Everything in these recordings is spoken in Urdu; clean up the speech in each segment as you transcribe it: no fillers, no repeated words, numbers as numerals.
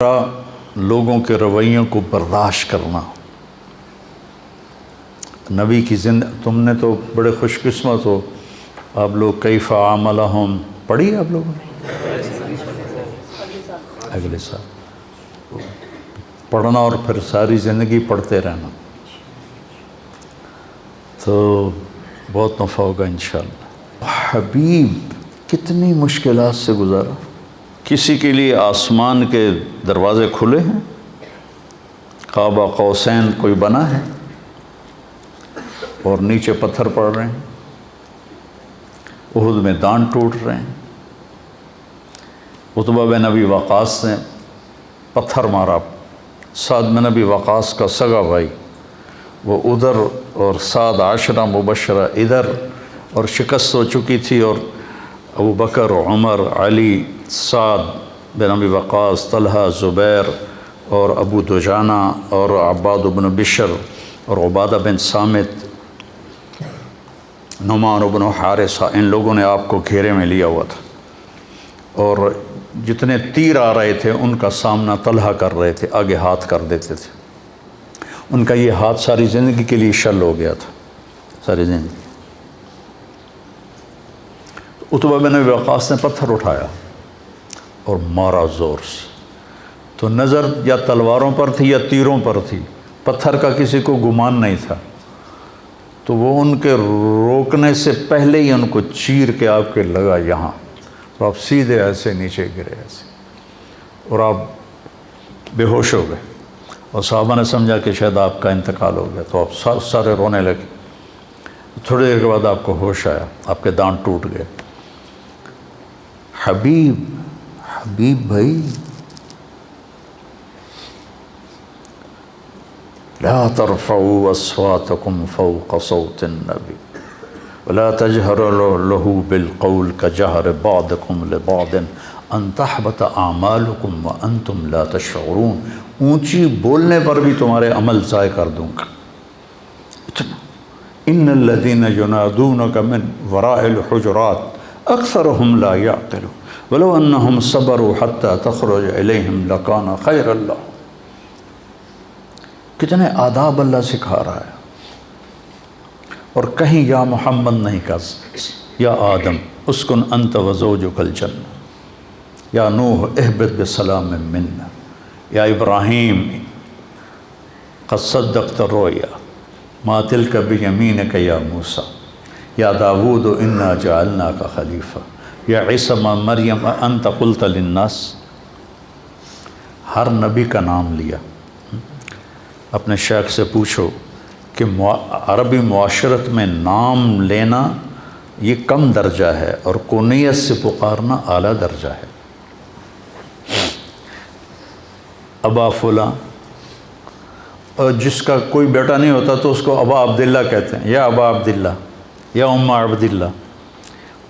لوگوں کے رویوں کو برداشت کرنا۔ نبی کی تم نے تو بڑے خوش قسمت ہو، آپ لوگ کیف عاملہم پڑھی آپ لوگوں نے؟ اگلے سال پڑھنا اور پھر ساری زندگی پڑھتے رہنا تو بہت نفع ہوگا انشاءاللہ۔ حبیب کتنی مشکلات سے گزارا، کسی کے لیے آسمان کے دروازے کھلے ہیں، قاب قوسین کوئی بنا ہے اور نیچے پتھر پڑ رہے ہیں، احد میں دان ٹوٹ رہے ہیں، عتبہ بن ابی وقاص نے پتھر مارا، سعد بن ابی وقاص کا سگا بھائی وہ ادھر اور سعد عشرہ مبشرہ ادھر، اور شکست ہو چکی تھی، اور ابو بکر، عمر، علی، سعد بن ابی وقاص، طلحہ، زبیر اور ابو دجانہ اور عباد بن بشر اور عبادہ بن صامت، نعمان بن حارثہ، ان لوگوں نے آپ کو گھیرے میں لیا ہوا تھا، اور جتنے تیر آ رہے تھے ان کا سامنا طلحہ کر رہے تھے، آگے ہاتھ کر دیتے تھے، ان کا یہ ہاتھ ساری زندگی کے لیے شل ہو گیا تھا، ساری زندگی۔ عتبہ بن ابی وقاص نے پتھر اٹھایا اور مارا زور سے، تو نظر یا تلواروں پر تھی یا تیروں پر تھی، پتھر کا کسی کو گمان نہیں تھا، تو وہ ان کے روکنے سے پہلے ہی ان کو چیر کے آپ کے لگا یہاں، تو آپ سیدھے ایسے نیچے گرے ایسے، اور آپ بے ہوش ہو گئے، اور صحابہ نے سمجھا کہ شاید آپ کا انتقال ہو گیا، تو آپ سارے رونے لگے۔ تھوڑی دیر کے بعد آپ کو ہوش آیا، آپ کے دانت ٹوٹ گئے۔ حبیب بھائی، لا ترفعوا اصواتکم فوق صوت النبی ولا تجهروا له بالقول كجهر بعضكم لبعض ان تحبط اعمالكم وانتم لا تشعرون، اونچی بولنے پر بھی تمہارے عمل ضائع کر دوں گا۔ ان الذين ينادونك من وراء الحجرات اکثرهم لا يعقلون ولو انهم صبروا حتى تخرج اليهم لكان خيرا لهم۔ کتنے آداب اللہ سکھا رہا ہے، اور کہیں یا محمد نہیں کہا، یا آدم اسکن انت وزوجک الجنہ، یا نوح اہبط بسلام منا، یا ابراہیم قد صدقت الرؤیا ما تلک بیمینک یا موسیٰ، یا داود انا جعلناک خلیفہ، یا عیسیٰ مریم انت قلت للناس۔ ہر نبی کا نام لیا۔ اپنے شیخ سے پوچھو کہ عربی معاشرت میں نام لینا یہ کم درجہ ہے اور کنیت سے پکارنا اعلیٰ درجہ ہے۔ ابا فلاں، اور جس کا کوئی بیٹا نہیں ہوتا تو اس کو ابا عبداللہ کہتے ہیں، یا ابا عبداللہ، یا ام عبداللہ۔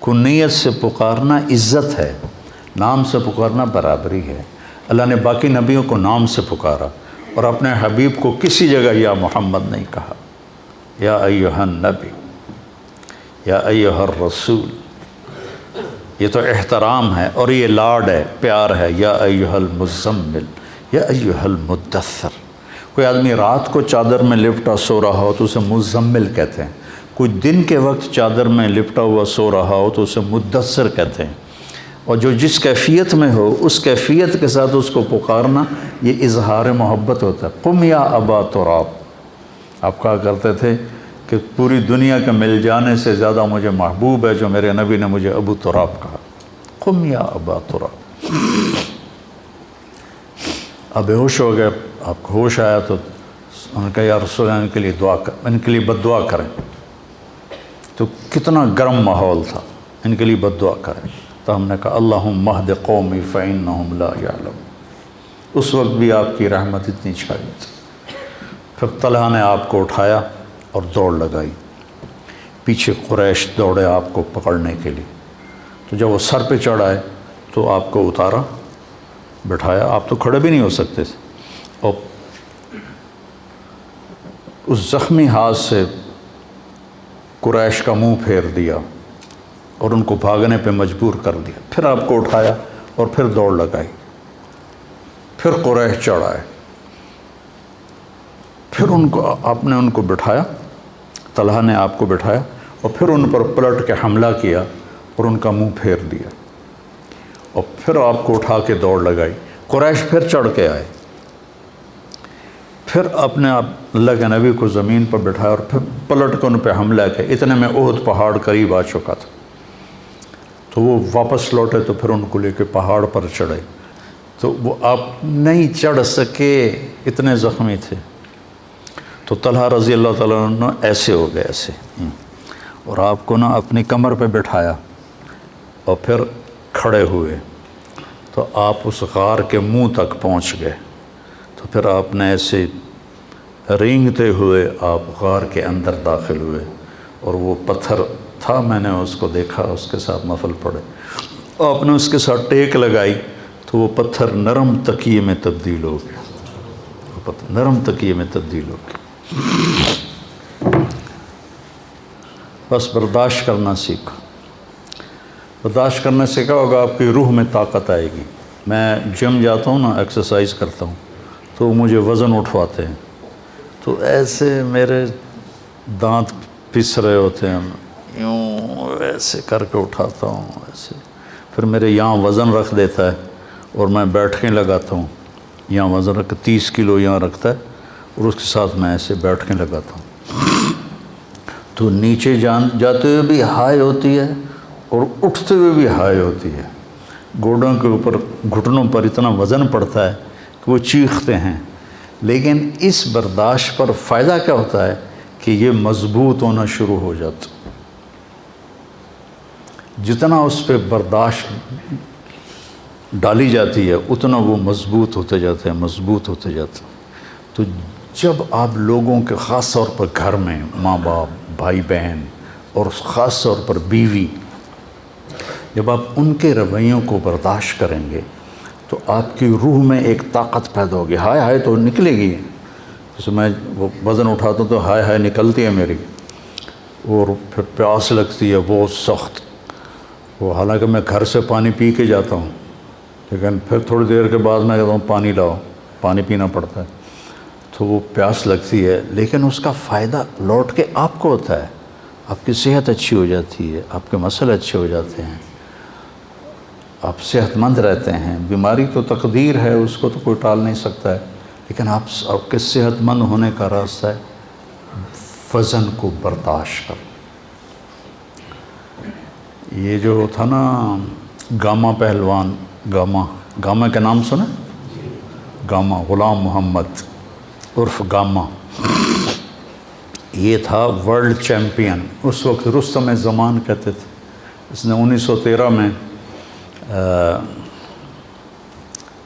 کنیت سے پکارنا عزت ہے، نام سے پکارنا برابری ہے۔ اللہ نے باقی نبیوں کو نام سے پکارا، اور اپنے حبیب کو کسی جگہ یا محمد نہیں کہا، یا ایہا النبی، یا ایہا الرسول۔ یہ تو احترام ہے اور یہ لاڈ ہے، پیار ہے، یا ایہا المزمل، یا ایہا المدثر۔ کوئی آدمی رات کو چادر میں لپٹا سو رہا ہو تو اسے مزمل کہتے ہیں، کوئی دن کے وقت چادر میں لپٹا ہوا سو رہا ہو تو اسے مدثر کہتے ہیں، اور جو جس کیفیت میں ہو اس کیفیت کے ساتھ اس کو پکارنا یہ اظہار محبت ہوتا ہے۔ قم یا ابا تراب، آپ کہا کرتے تھے کہ پوری دنیا کے مل جانے سے زیادہ مجھے محبوب ہے جو میرے نبی نے مجھے ابو تراب کہا۔ قم یا ابا تراب۔ اب بے ہوش ہو گئے، آپ کو ہوش آیا تو انہوں نے کہا یا رسول اللہ، ان کے لیے دعا کر، ان کے لیے بد دعا کریں۔ تو کتنا گرم ماحول تھا، ان کے لیے بد دعا کریں۔ تو ہم نے کہا اللہم اہد قومی فإنہم لا یعلمون۔ اس وقت بھی آپ کی رحمت اتنی چھائی تھی۔ پھر طلحہ نے آپ کو اٹھایا اور دوڑ لگائی، پیچھے قریش دوڑے آپ کو پکڑنے کے لیے، تو جب وہ سر پہ چڑھ آئے تو آپ کو اتارا، بٹھایا، آپ تو کھڑے بھی نہیں ہو سکتے تھے، اور اس زخمی ہاتھ سے قریش کا منہ پھیر دیا اور ان کو بھاگنے پہ مجبور کر دیا، پھر آپ کو اٹھایا اور پھر دوڑ لگائی۔ پھر قریش چڑھ آئے، پھر آپ نے ان کو بٹھایا، طلحہ نے آپ کو بٹھایا اور پھر ان پر پلٹ کے حملہ کیا اور ان کا منہ پھیر دیا، اور پھر آپ کو اٹھا کے دوڑ لگائی۔ قریش پھر چڑھ کے آئے، پھر اپنے اللہ کے نبی کو زمین پر بٹھایا اور پھر پلٹ کے ان پہ حملہ کیا۔ اتنے میں احد پہاڑ قریب آ چکا تھا، تو وہ واپس لوٹے تو پھر ان کو لے کے پہاڑ پر چڑھے، تو وہ آپ نہیں چڑھ سکے، اتنے زخمی تھے۔ تو طلحہ رضی اللہ تعالیٰ عنہ ایسے ہو گئے، ایسے، اور آپ کو نا اپنی کمر پہ بٹھایا اور پھر کھڑے ہوئے، تو آپ اس غار کے منہ تک پہنچ گئے، تو پھر آپ نے ایسے رینگتے ہوئے آپ غار کے اندر داخل ہوئے، اور وہ پتھر تھا، میں نے اس کو دیکھا، اس کے ساتھ نفل پڑھے، آپ نے اس کے ساتھ ٹیک لگائی تو وہ پتھر نرم تکیے میں تبدیل ہو گیا، وہ پتھر نرم تکیے میں تبدیل ہو گیا۔ بس برداشت کرنا سیکھو، برداشت کرنے سے کیا ہوگا، آپ کی روح میں طاقت آئے گی۔ میں جم جاتا ہوں نا، ایکسرسائز کرتا ہوں، تو مجھے وزن اٹھواتے ہیں، تو ایسے میرے دانت پس رہے ہوتے ہیں، یوں ایسے کر کے اٹھاتا ہوں ایسے، پھر میرے یہاں وزن رکھ دیتا ہے اور میں بیٹھنے لگاتا ہوں، یہاں وزن رکھ 30 کلو یہاں رکھتا ہے اور اس کے ساتھ میں ایسے بیٹھنے لگاتا ہوں، تو نیچے جاتے ہوئے بھی ہائی ہوتی ہے اور اٹھتے ہوئے بھی ہائی ہوتی ہے، گوڑوں کے اوپر گھٹنوں پر اتنا وزن پڑتا ہے کہ وہ چیختے ہیں، لیکن اس برداشت پر فائدہ کیا ہوتا ہے کہ یہ مضبوط ہونا شروع ہو جاتا، جتنا اس پہ برداشت ڈالی جاتی ہے اتنا وہ مضبوط ہوتے جاتے ہیں، مضبوط ہوتے جاتے ہیں۔ تو جب آپ لوگوں کے خاص طور پر گھر میں ماں باپ، بھائی بہن اور خاص طور پر بیوی، جب آپ ان کے رویوں کو برداشت کریں گے تو آپ کی روح میں ایک طاقت پیدا ہوگی، ہائے ہائے تو نکلے گی، جیسے میں وہ وزن اٹھاتا ہوں تو ہائے ہائے نکلتی ہے میری، اور پھر پیاس لگتی ہے بہت سخت، وہ حالانکہ میں گھر سے پانی پی کے جاتا ہوں، لیکن پھر تھوڑی دیر کے بعد میں کہتا ہوں پانی لاؤ، پانی پینا پڑتا ہے، تو وہ پیاس لگتی ہے، لیکن اس کا فائدہ لوٹ کے آپ کو ہوتا ہے، آپ کی صحت اچھی ہو جاتی ہے، آپ کے مسئلے اچھے ہو جاتے ہیں، آپ صحت مند رہتے ہیں۔ بیماری تو تقدیر ہے، اس کو تو کوئی ٹال نہیں سکتا ہے، لیکن آپ کے صحت مند ہونے کا راستہ ہے وزن کو برداشت کر۔ یہ جو تھا نا گاما پہلوان، گاما کے نام سنا؟ گاما، غلام محمد عرف گاما، یہ تھا ورلڈ چیمپئن، اس وقت رستم زمان کہتے تھے، اس نے 1913 میں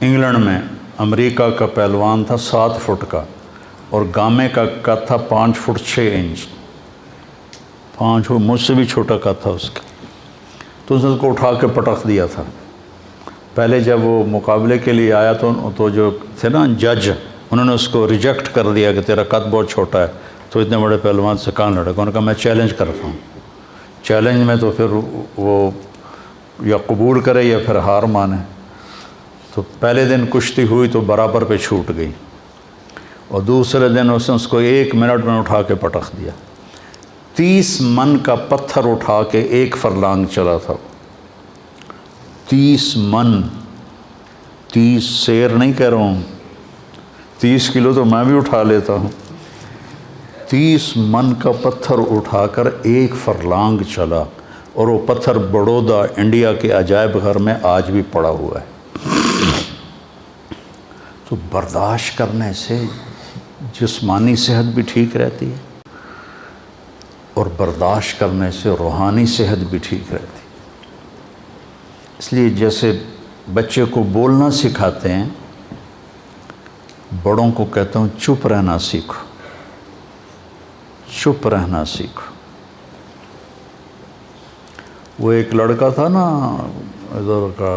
انگلینڈ میں، امریکہ کا پہلوان تھا 7 فٹ کا، اور گامے کا قد تھا 5 فٹ 6 انچ، 5 فٹ، مجھ سے بھی چھوٹا قد تھا اس کا، تو اس نے اس کو اٹھا کے پٹخ دیا تھا۔ پہلے جب وہ مقابلے کے لیے آیا تو جو تھے نا جج، انہوں نے اس کو ریجیکٹ کر دیا کہ تیرا قد بہت چھوٹا ہے، تو اتنے بڑے پہلوان سے کہاں لڑے گا، انہوں نے کہا میں چیلنج کرتا ہوں، چیلنج میں تو پھر وہ یا قبول کرے یا پھر ہار مانے، تو پہلے دن کشتی ہوئی تو برابر پہ چھوٹ گئی، اور دوسرے دن اس نے اس کو 1 منٹ میں اٹھا کے پٹخ دیا، 30 من کا پتھر اٹھا کے 1 فرلانگ چلا تھا، 30 من، 30 سیر نہیں کہہ رہا ہوں، 30 کلو تو میں بھی اٹھا لیتا ہوں، 30 من کا پتھر اٹھا کر 1 فرلانگ چلا، اور وہ پتھر بڑودہ انڈیا کے عجائب گھر میں آج بھی پڑا ہوا ہے۔ تو برداشت کرنے سے جسمانی صحت بھی ٹھیک رہتی ہے، اور برداشت کرنے سے روحانی صحت بھی ٹھیک رہتی ہے۔ اس لیے جیسے بچے کو بولنا سکھاتے ہیں، بڑوں کو کہتا ہوں چپ رہنا سیکھو، چپ رہنا سیکھو۔ وہ ایک لڑکا تھا نا ادھر کا،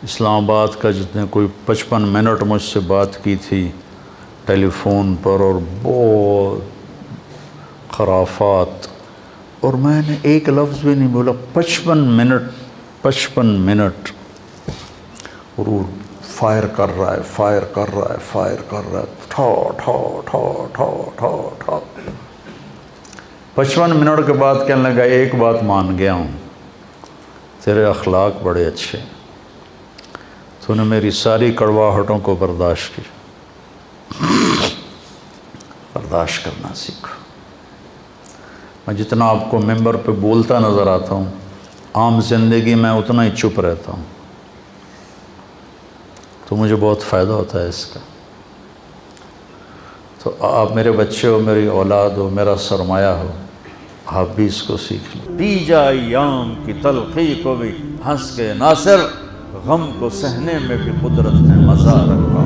اسلام آباد کا، جس نے کوئی 55 منٹ مجھ سے بات کی تھی ٹیلی فون پر، اور بہت خرافات، اور میں نے ایک لفظ بھی نہیں بولا، 55 منٹ، اور وہ فائر کر رہا ہے، فائر کر رہا ہے، فائر کر رہا ہے، ٹھو ٹھو ٹھو ٹھو ٹھو ٹھو۔ 55 منٹ کے بعد کہنے لگا ایک بات مان گیا ہوں، تیرے اخلاق بڑے اچھے، تو نے میری ساری کڑواہٹوں کو برداشت کی، برداشت کرنا سیکھو۔ میں جتنا آپ کو ممبر پہ بولتا نظر آتا ہوں، عام زندگی میں اتنا ہی چپ رہتا ہوں، تو مجھے بہت فائدہ ہوتا ہے اس کا۔ تو آپ میرے بچے ہو، میری اولاد ہو، میرا سرمایہ ہو، آپ بھی اس کو سیکھ لیں۔ پی جا ایام کی تلخی کو بھی ہنس کے ناصر، غم کو سہنے میں بھی قدرت نے مزہ رکھا۔